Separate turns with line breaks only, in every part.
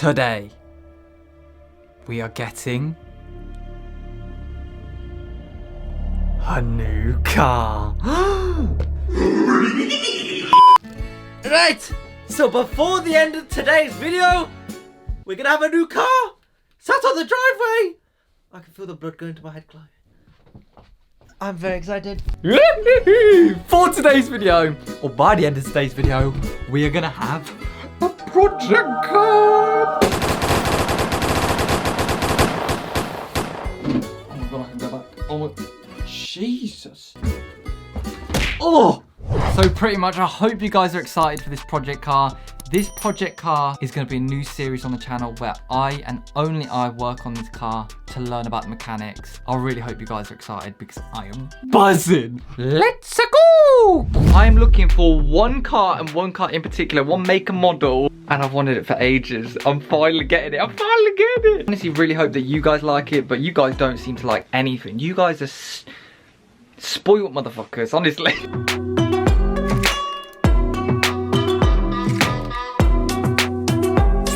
Today, we are getting a new car. Right, so before the end of today's video, we're gonna have a new car sat on the driveway. I can feel the blood going to my head, Chloe. I'm very excited. For today's video, or by the end of today's video, we are gonna have a project car. Oh my god, I can go back. Oh my, Jesus. Oh! So pretty much, I hope you guys are excited for this project car. This project car is going to be a new series on the channel where I and only I work on this car to learn about the mechanics. I really hope you guys are excited because I am buzzing. Let's go! I am looking for one car and one car in particular, one make and model. And I've wanted it for ages. I'm finally getting it. I'm finally getting it. I honestly really hope that you guys like it, but you guys don't seem to like anything. You guys are spoiled motherfuckers, honestly.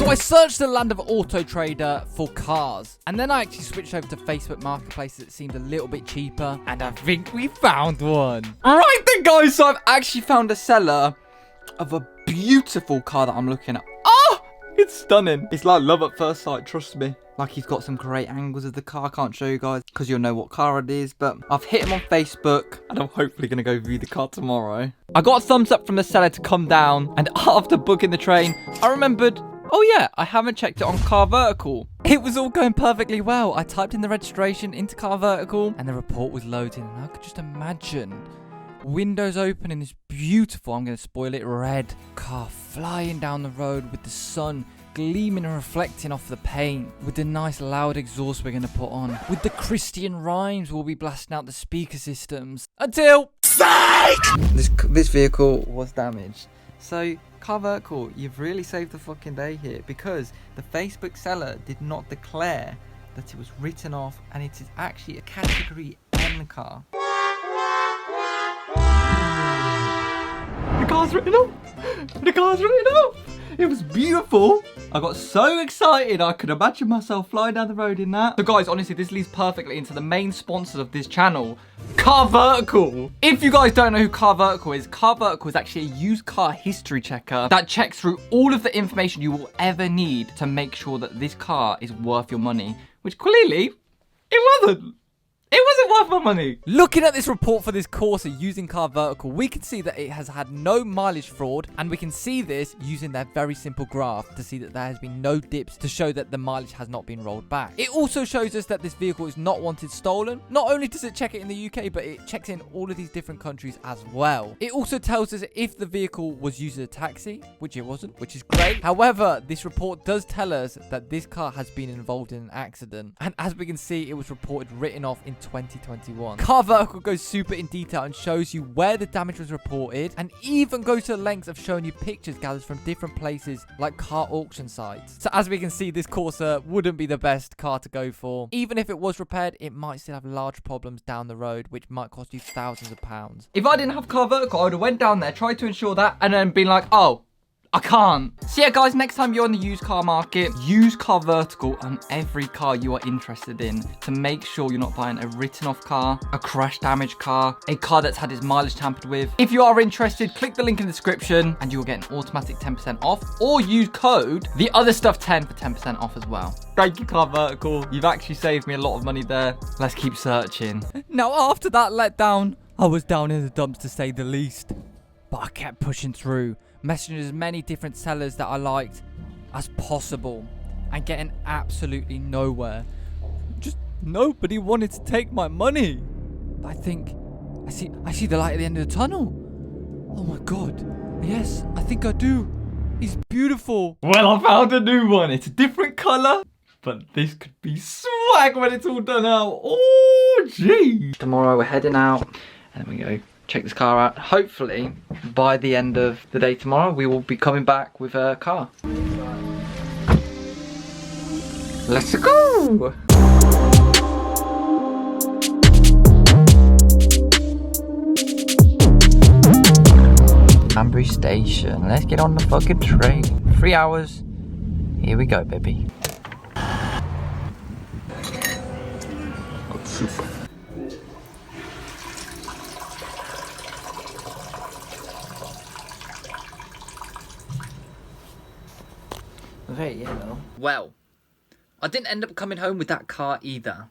I searched the land of Auto Trader for cars, and then I actually switched over to Facebook Marketplace that seemed a little bit cheaper, and I think we found one. Right then, guys, so I've actually found a seller of a beautiful car that I'm looking at. Oh, it's stunning. It's like love at first sight, trust me. Like, he's got some great angles of the car. I can't show you guys because you'll know what car it is, but I've hit him on Facebook and I'm hopefully going to go view the car tomorrow. I got a thumbs up from the seller to come down, and after booking the train, I remembered, oh yeah, I haven't checked it on Car Vertical. It was all going perfectly well. I typed in the registration into Car Vertical and the report was loading, and I could just imagine windows open in this beautiful, I'm going to spoil it, red car flying down the road with the sun gleaming and reflecting off the paint, with the nice loud exhaust we're going to put on, with the Christian rhymes we'll be blasting out the speaker systems. Until this vehicle was damaged. So Car Vertical, you've really saved the fucking day here, because the Facebook seller did not declare that it was written off, and it is actually a category N car. The car's written off! The car's written off! It was beautiful. I got so excited I could imagine myself flying down the road in that. So guys, honestly, this leads perfectly into the main sponsors of this channel, Car Vertical. If you guys don't know who Car Vertical is actually a used car history checker that checks through all of the information you will ever need to make sure that this car is worth your money, which clearly it wasn't. It wasn't worth my money. Looking at this report for this Corsa using Car Vertical, we can see that it has had no mileage fraud, and we can see this using their very simple graph to see that there has been no dips to show that the mileage has not been rolled back. It also shows us that this vehicle is not wanted stolen. Not only does it check it in the UK, but it checks in all of these different countries as well. It also tells us if the vehicle was used as a taxi, which it wasn't, which is great. However, this report does tell us that this car has been involved in an accident, and as we can see, it was reported written off in 2021. Car Vertical goes super in detail and shows you where the damage was reported, and even goes to the lengths of showing you pictures gathered from different places like car auction sites. So as we can see, this Corsa wouldn't be the best car to go for. Even if it was repaired, it might still have large problems down the road, which might cost you thousands of pounds. If I didn't have Car Vertical, I would have went down there, tried to ensure that, and then been like, oh, I can't. So yeah, guys, next time you're on the used car market, use Car Vertical on every car you are interested in to make sure you're not buying a written off car, a crash damaged car, a car that's had its mileage tampered with. If you are interested, click the link in the description and you'll get an automatic 10% off, or use code the OtherStuff 10 for 10% off as well. Thank you, Car Vertical. You've actually saved me a lot of money there. Let's keep searching. Now, after that letdown, I was down in the dumps to say the least, but I kept pushing through, messaging as many different sellers that I liked as possible, and getting absolutely nowhere. Just nobody wanted to take my money. But I think I see the light at the end of the tunnel. Oh my god. Yes, I think I do. It's beautiful. Well, I found a new one. It's a different color, but this could be swag when it's all done out. Oh, gee. Tomorrow we're heading out, and then we go check this car out. Hopefully, by the end of the day tomorrow, we will be coming back with a car. Let's go! Ambury Station. Let's get on the fucking train. 3 hours Here we go, baby. Very yellow. Well, I didn't end up coming home with that car either.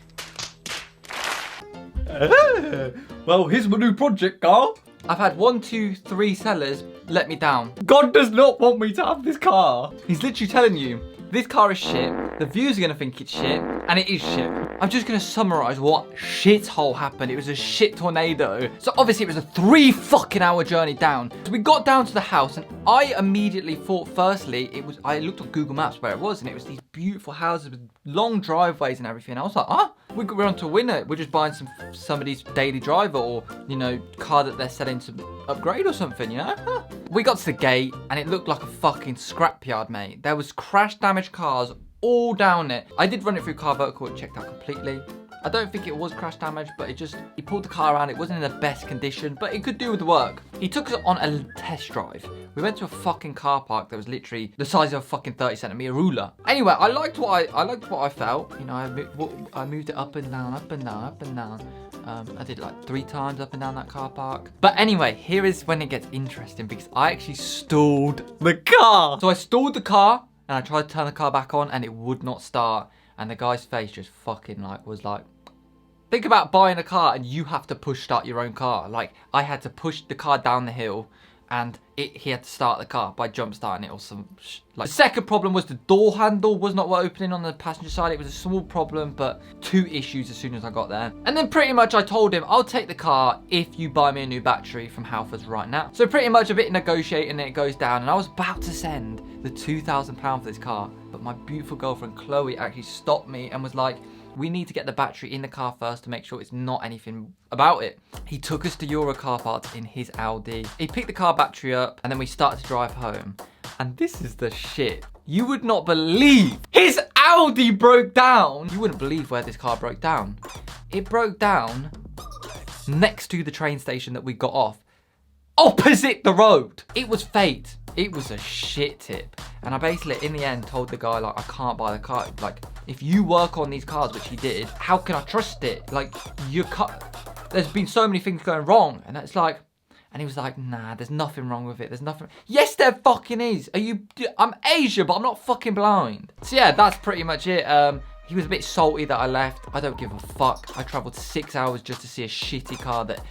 Well, here's my new project, Carl. I've had 1, 2, 3 sellers let me down. God does not want me to have this car. He's literally telling you, this car is shit. The viewers are going to think it's shit, and it is shit. I'm just going to summarise what shithole happened. It was a shit tornado. So obviously it was a 3 fucking hour journey down. So we got down to the house, and I immediately thought, firstly, I looked on Google Maps where it was, and it was these beautiful houses with long driveways and everything. I was like, we're on to a winner. We're just buying somebody's daily driver, or, you know, car that they're selling to upgrade or something, you know? We got to the gate, and it looked like a fucking scrapyard, mate. There was crash damaged cars all down it. I did run it through Car Vertical, it checked out completely. I don't think it was crash damage, but he pulled the car around. It wasn't in the best condition, but it could do with the work. He took us on a test drive. We went to a fucking car park that was literally the size of a fucking 30cm ruler. Anyway, I liked what I felt. You know, I moved it up and down, up and down, up and down. I did it like 3 times up and down that car park. But anyway, here is when it gets interesting, because I actually stalled the car. So I stalled the car, and I tried to turn the car back on, and it would not start. And the guy's face just fucking was like, think about buying a car and you have to push start your own car. Like, I had to push the car down the hill, and he had to start the car by jump starting it or some like. The second problem was the door handle was not opening on the passenger side. It was a small problem, but 2 issues as soon as I got there. And then pretty much I told him, I'll take the car if you buy me a new battery from Halfords right now. So pretty much a bit of negotiating, and it goes down, and I was about to send the £2,000 for this car, but my beautiful girlfriend Chloe actually stopped me and was like, we need to get the battery in the car first to make sure it's not anything about it. He took us to Euro car parts in his Audi. He picked the car battery up, and then we started to drive home. And this is the shit. You would not believe his Audi broke down. You wouldn't believe where this car broke down. It broke down next to the train station that we got off, opposite the road. It was fate. It was a shit tip. And I basically, in the end, told the guy, like, I can't buy the car. Like, if you work on these cars, which he did, how can I trust it? Like, there's been so many things going wrong. And it's like, and he was like, nah, there's nothing wrong with it. There's nothing. Yes, there fucking is. I'm Asian, but I'm not fucking blind. So yeah, that's pretty much it. He was a bit salty that I left. I don't give a fuck. I traveled 6 hours just to see a shitty car that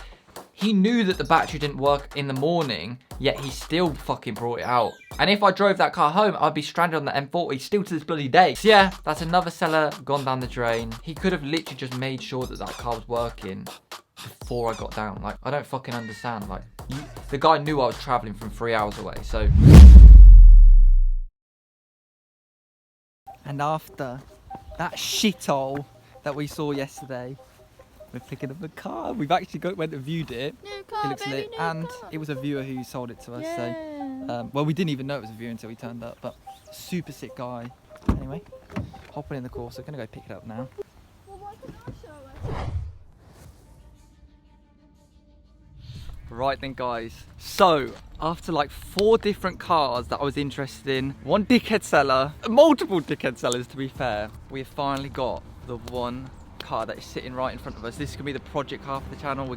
he knew that the battery didn't work in the morning, yet he still fucking brought it out. And if I drove that car home, I'd be stranded on the M40 still to this bloody day. So yeah, that's another seller gone down the drain. He could have literally just made sure that that car was working before I got down. Like, I don't fucking understand. Like, the guy knew I was traveling from 3 hours away, so. And after that shithole that we saw yesterday, we're picking up the car. We've actually went and viewed it.
New car,
it looks
baby,
lit,
new
and
car.
it was a viewer who sold it to us.
Yeah.
So, well, we didn't even know it was a viewer until he turned up. But super sick guy. Anyway, hopping in the Corsa. Gonna go pick it up now.
Well, why can't I show us?
Right then, guys. So after like 4 different cars that I was interested in, 1 dickhead seller, multiple dickhead sellers to be fair, we have finally got the one car that is sitting right in front of us. This is gonna be the project car for the channel.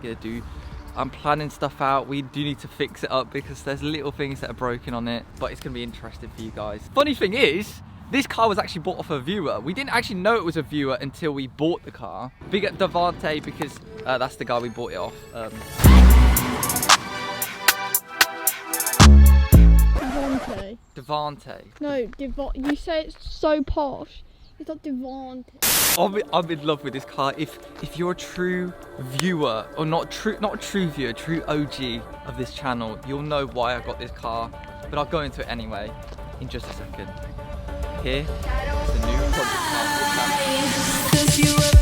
I'm planning stuff out. We do need to fix it up because there's little things that are broken on it, but it's gonna be interesting for you guys. Funny thing is, this car was actually bought off a viewer. We didn't actually know it was a viewer until we bought the car. Big up Devante, because that's the guy we bought it off. Devante.
No, you say it's so posh. It's not Devante.
I'm in love with this car. If you're a true viewer, or not a true viewer, true OG of this channel, you'll know why I got this car. But I'll go into it anyway in just a second. Here is the new project car for the channel.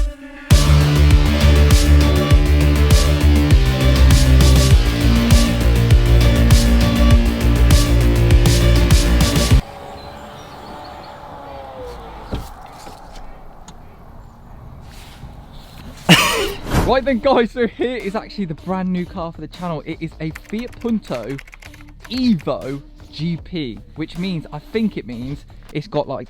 Right then, guys, so here is actually the brand new car for the channel. It is a Fiat Punto Evo GP, which means, I think it means, it's got like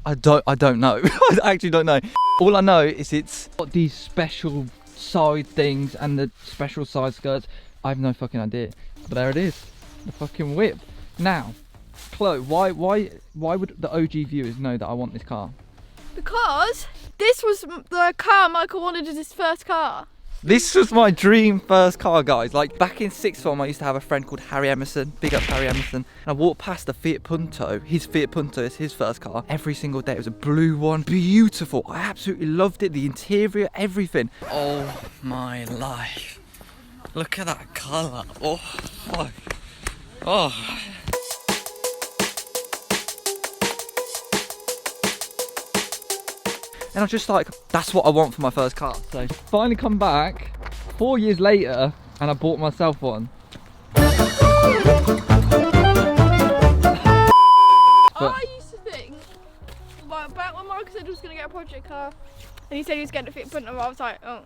I don't know. I actually don't know. All I know is it's got these special side things and the special side skirts. I have no fucking idea. But there it is. The fucking whip. Now, Chloe, why would the OG viewers know that I want this car?
Because this was the car Michael wanted as his first car.
This was my dream first car, guys. Like back in sixth form, I used to have a friend called Harry Emerson. Big up Harry Emerson. And I walked past the Fiat Punto. His Fiat Punto is his first car. Every single day. It was a blue one. Beautiful. I absolutely loved it. The interior, everything. Oh my life. Look at that colour. Oh. And I was just like, that's what I want for my first car. So finally come back 4 years later and I bought myself one.
I used to think, like, back when Michael said he was going to get a project car and he said he was getting a Fiat Punto, I was like, oh.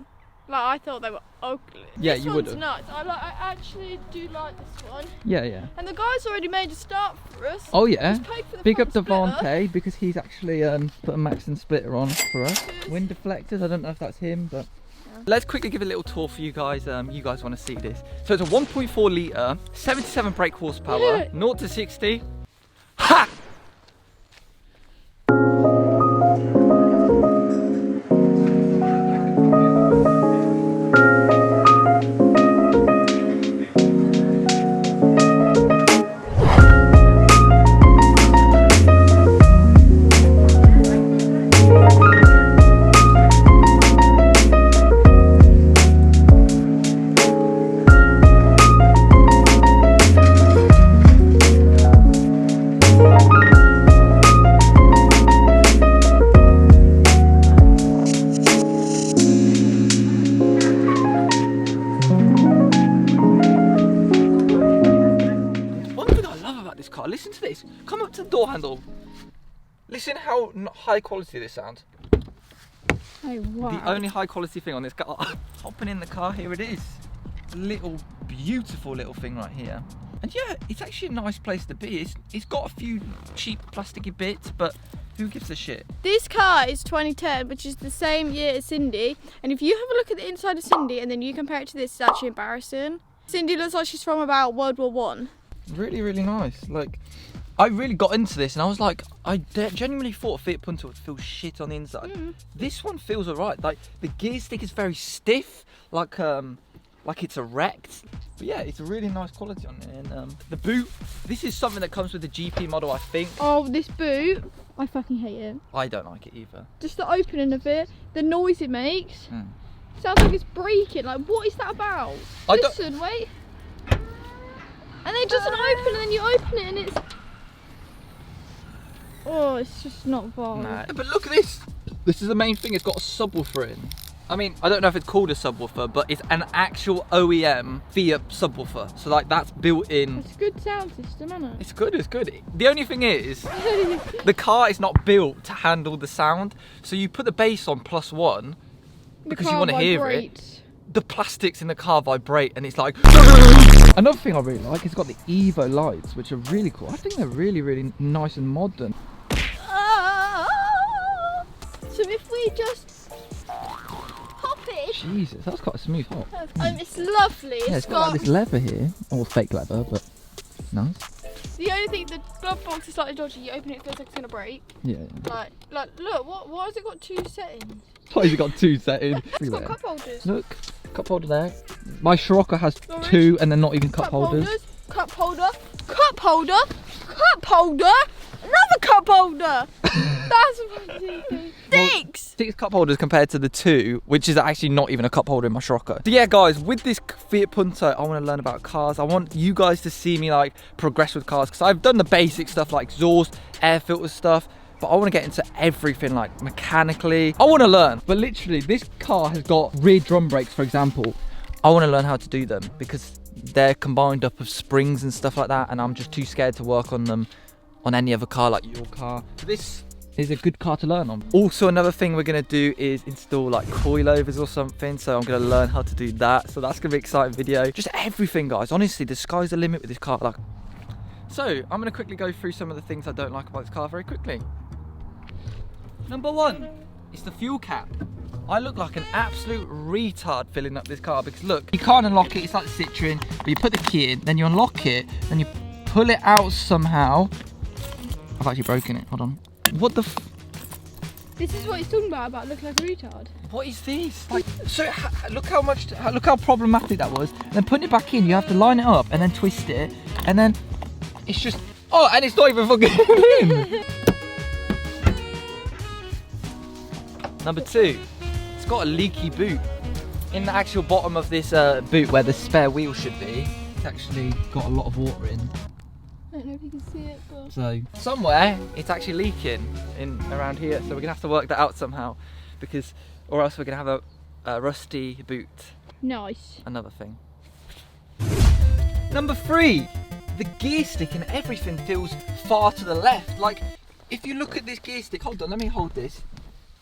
Like, I thought they were ugly.
Yeah,
this
you
one's
would've.
nuts. I actually do like this one.
Yeah.
And the guy's already made a start for us.
Oh yeah.
He's paid for the
Big up
front splitter.
Devante because he's actually put a Maxon splitter on for us. Wind deflectors, I don't know if that's him, but... Yeah. Let's quickly give a little tour for you guys. You guys want to see this. So it's a 1.4 litre, 77 brake horsepower, 0 to 60. Ha! Listen to this. Come up to the door handle. Listen how high quality this sounds.
Oh wow.
The only high quality thing on this car. Hopping in the car, here it is. A little beautiful little thing right here. And yeah, it's actually a nice place to be. It's got a few cheap plasticky bits, but who gives a shit?
This car is 2010, which is the same year as Cindy. And if you have a look at the inside of Cindy and then you compare it to this, it's actually embarrassing. Cindy looks like she's from about World War One.
Really, really nice. Like, I really got into this and I was like, I genuinely thought a Fiat Punto would feel shit on the inside. This one feels alright. Like, the gear stick is very stiff, like it's erect. But yeah, it's a really nice quality on it. And the boot, this is something that comes with the GP model, I think.
Oh, this boot, I fucking hate it.
I don't like it either.
Just the opening of it, the noise it makes. Sounds like it's breaking. Like, what is that about? Listen, wait. And then it doesn't open, and then you open it and it's... Oh, it's just not vibe.
Nah. But look at this. This is the main thing, it's got a subwoofer in. I mean, I don't know if it's called a subwoofer, but it's an actual OEM Fiat subwoofer. So like, that's built in.
It's a good sound system, isn't it?
It's good, it's good. The only thing is, the car is not built to handle the sound. So you put the bass on +1 because you want to hear it. The plastics in the car vibrate and it's like... Another thing I really like, it's got the Evo lights, which are really cool. I think they're really, really nice and modern.
So if we just hop it...
Jesus, that's quite a smooth hop.
It's lovely.
Yeah, it's got like this leather here, or fake leather, but nice.
The only thing, the glove box is slightly dodgy. You open it, it feels like it's gonna break.
Yeah.
Like, look, why has it got 2 settings?
Why has it got 2 settings?
It's got cup holders.
Look, cup holder there. My SCIROCCO has 2 and they're not even cup holders.
Cup holder, cup holder, cup holder, another cup holder. That's what 6
cup holders compared to the 2, which is actually not even a cup holder in my SCIROCCO. So yeah, guys, with this Fiat Punto, I want to learn about cars. I want you guys to see me like progress with cars, because I've done the basic stuff like exhaust, air filter stuff, but I want to get into everything, like mechanically. I want to learn. But literally, this car has got rear drum brakes, for example. I want to learn how to do them because they're combined up of springs and stuff like that, and I'm just too scared to work on them on any other car like your car. So this is a good car to learn on. Also, another thing we're going to do is install like coilovers or something, so I'm going to learn how to do that. So that's going to be an exciting video. Just everything, guys. Honestly, the sky's the limit with this car. Like, so I'm going to quickly go through some of the things I don't like about this car very quickly. Number 1, it's the fuel cap. I look like an absolute retard filling up this car because look, you can't unlock it, it's like the Citroen, but you put the key in, then you unlock it, then you pull it out somehow. I've actually broken it, hold on. What the f...
This is what he's talking about looking like a retard.
What is this? Like, so look how problematic that was. And then putting it back in, you have to line it up and then twist it, and then it's just, oh, and it's not even fucking in. Number 2, it's got a leaky boot. In the actual bottom of this boot where the spare wheel should be, it's actually got a lot of water in.
I don't know if you can see it, but...
So somewhere it's actually leaking in around here, so we're gonna have to work that out somehow, because or else we're gonna have a rusty boot.
Nice.
Another thing. Number 3, the gear stick and everything feels far to the left. Like if you look at this gear stick, hold on, let me hold this.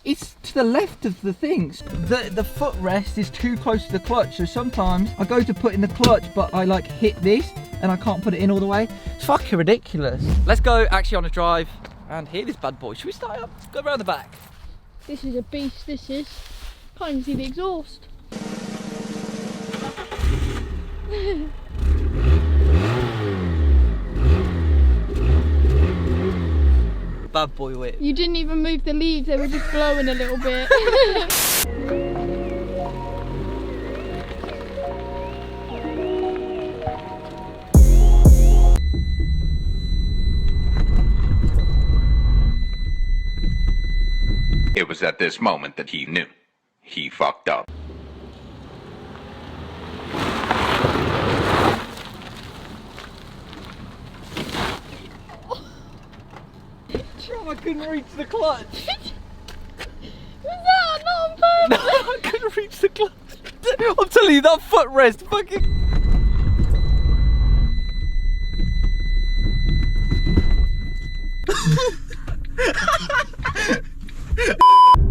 It's to the left of the things. The footrest is too close to the clutch, so sometimes I go to put in the clutch, but I like hit this and I can't put it in all the way. It's fucking ridiculous. Let's go actually on a drive and hear this bad boy. Should we start up? Go around the back.
This is a beast, this is. Can't even see the exhaust.
Bad boy whip.
You didn't even move the leaves, they were just blowing a little bit.
It was at this moment that he knew. He fucked up.
I couldn't reach the clutch.
Was that not on purpose?
No, I couldn't reach the clutch. I'm telling you, that footrest fucking...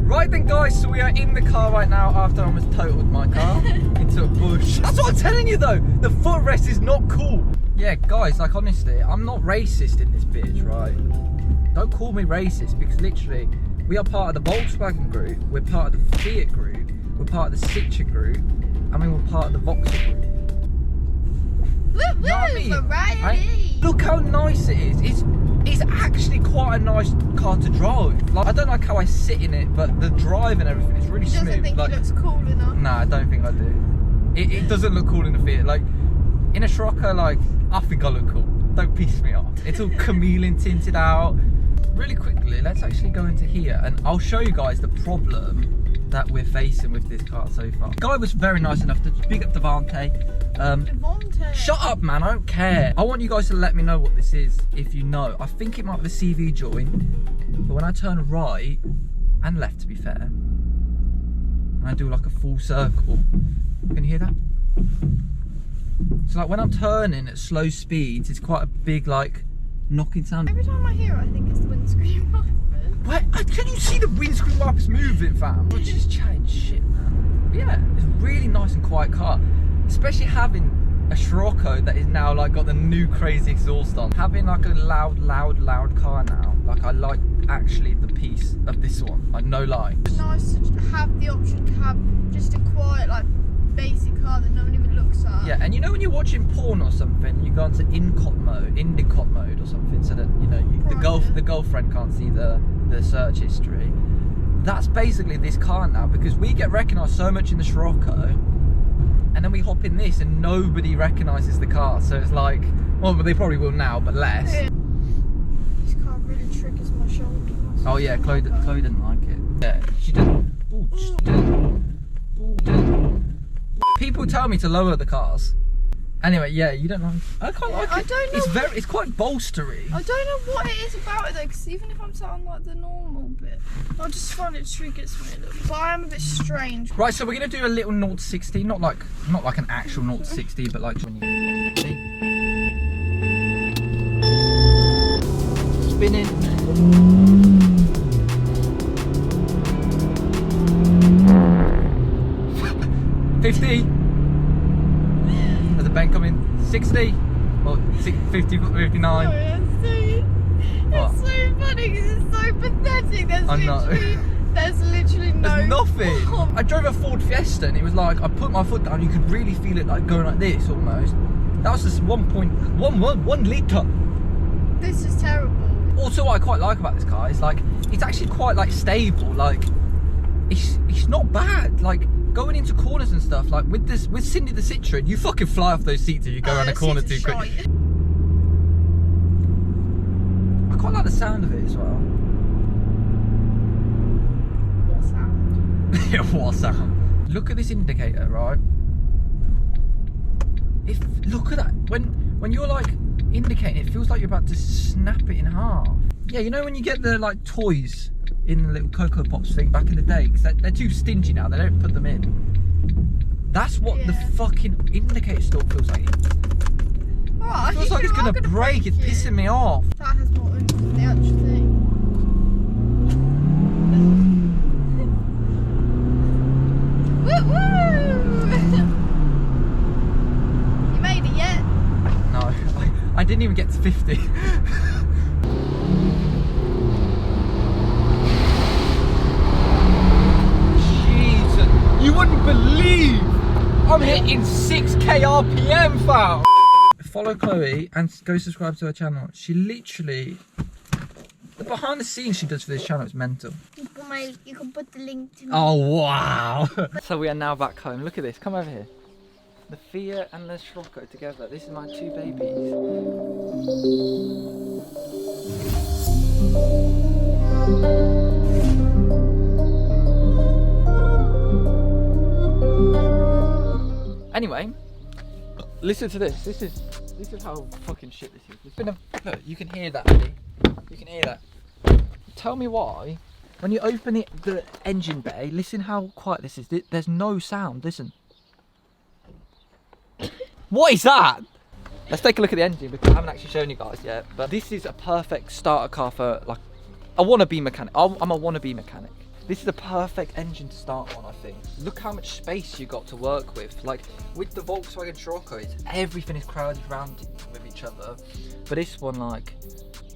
Right then guys, so we are in the car right now after I almost totaled my car into a bush. That's what I'm telling you though, the footrest is not cool. Yeah guys, like honestly, I'm not racist in this bitch, right? Don't call me racist because literally we are part of the Volkswagen group, we're part of the Fiat group, we're part of the Citroen group, and we're part of the Vauxhall group.
Woo,
I mean?
variety.
Look how nice it is. It's actually quite a nice car to drive. Like I don't like how I sit in it, but the drive and everything is really smooth.
Doesn't think
like,
it looks cool enough.
Nah, I don't think I do. It doesn't look cool in the Fiat. Like in a Scirocco, like I think I look cool. Don't piss me off. It's all chameleon tinted out. Really quickly, let's actually go into here and I'll show you guys the problem that we're facing with this car so far. The guy was very nice enough to big up Devante.
Devante.
Shut up man, I don't care. I want you guys to let me know what this is if you know. I think it might be the CV joint, but when I turn right and left to be fair, and I do like a full circle, can you hear that? So like when I'm turning at slow speeds, it's quite a big like knocking sound.
Every time I hear it, I think it's the windscreen wipers.
Where? Can you see the windscreen wipers moving, fam? We're just chatting shit, man. But yeah, it's a really nice and quiet car. Especially having a Scirocco that is now like got the new crazy exhaust on. Having like a loud car now. Like I like actually the peace of this one. Like no lie.
It's nice to have the option to have just a quiet, like basic car that no one even looks at.
Yeah, and you know when you're watching porn or something, you go into indicot mode or something, so that you know the girlfriend can't see the search history. That's basically this car now, because we get recognised so much in the Scirocco, and then we hop in this and nobody recognises the car. So it's like, well, they probably will now, but less.
Yeah. This car really triggers my shoulder.
Oh yeah, Chloe didn't like it. Yeah, she didn't. Ooh, she didn't. Ooh, didn't. People tell me to lower the cars. Anyway, yeah, you don't like. I quite like it.
I don't know.
It's quite bolstery.
I don't know what it is about it though, because even if I'm sat on like the normal bit, I just find it triggers me a little bit. But I am a bit strange.
Right, so we're gonna do a little 0 to 60, not like an actual 0 to 60, but like when you spinning. 50. There's a bank coming. 60. Well, 50, 59.
Sorry, it's so funny because it's so pathetic. There's There's literally
There's nothing. I drove a Ford Fiesta and it was like, I put my foot down, you could really feel it like going like this almost. That was just 1.1 litre.
This is terrible.
Also, what I quite like about this car is like, it's actually quite like stable. Like, it's not bad. Like, going into corners and stuff, like with Cindy the Citroen, you fucking fly off those seats if you go around a corner too quick. I quite like the sound of it as well.
What sound?
Yeah, what sound? Look at this indicator, right? Look at that. When you're like indicating, it feels like you're about to snap it in half. Yeah, you know when you get the like toys in the little Cocoa Pops thing back in the day, because they're too stingy now, they don't put them in. That's what the fucking indicator still feels like.
Oh,
it feels like it's gonna break. It's pissing me off.
That has more oomph than the actual thing. Woo woo! You made it yet?
No, I didn't even get to 50. Jesus, you wouldn't believe I'm hitting 6k RPM, fam. Follow Chloe and go subscribe to her channel. She literally, the behind the scenes she does for this channel is mental.
You can put the link to me.
Oh wow. So we are now back home. Look at this, come over here. The Fiat and the SCIROCCO together. This is my two babies. Anyway, listen to this. This is how fucking shit this is. It's been a, look, you can hear that, Eddie. You can hear that. Tell me why, when you open the engine bay, listen how quiet this is. There's no sound. Listen. What is that? Let's take a look at the engine because I haven't actually shown you guys yet. But this is a perfect starter car for like a wannabe mechanic. I'm a wannabe mechanic. This is a perfect engine to start on, I think. Look how much space you got to work with. Like with the Volkswagen SCIROCCO, everything is crowded around with each other. But this one, like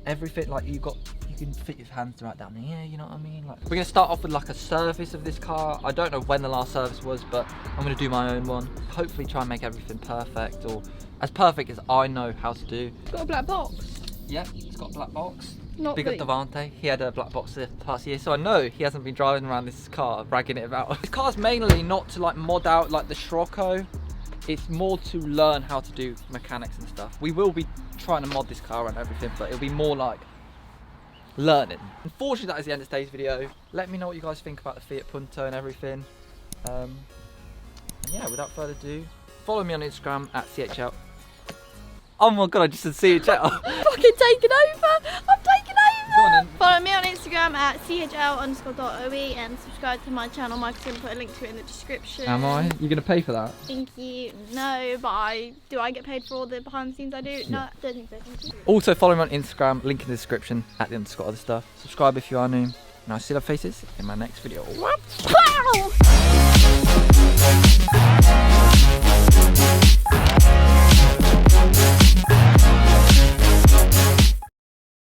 everything, like you can fit your hands right down here, you know what I mean? Like, we're gonna start off with like a service of this car. I don't know when the last service was, but I'm gonna do my own one. Hopefully try and make everything perfect, or as perfect as I know how to do.
It's got a black box.
Yeah, it's got a black box.
Not
Big up Devante, he had a black box the past year, so I know he hasn't been driving around this car, bragging it about. This car's mainly not to like mod out like the SCIROCCO, it's more to learn how to do mechanics and stuff. We will be trying to mod this car and everything, but it'll be more like learning. Unfortunately, that is the end of today's video. Let me know what you guys think about the Fiat Punto and everything. And yeah, without further ado, follow me on Instagram at CHL. Oh my god, I just said CHL.
Fucking taking over! I'm taking
Go on
over!
then.
Follow me on Instagram at CHL_.OE and subscribe to my channel. Mike's going to put a link to it in the description.
Am I? You gonna pay for that?
Thank you. No, but do I get paid for all the behind the scenes I do? No, don't think so. Thank you.
Also follow me on Instagram, link in the description at the _OtherStuff. Subscribe if you are new. And I'll see your faces in my next video.
Wow!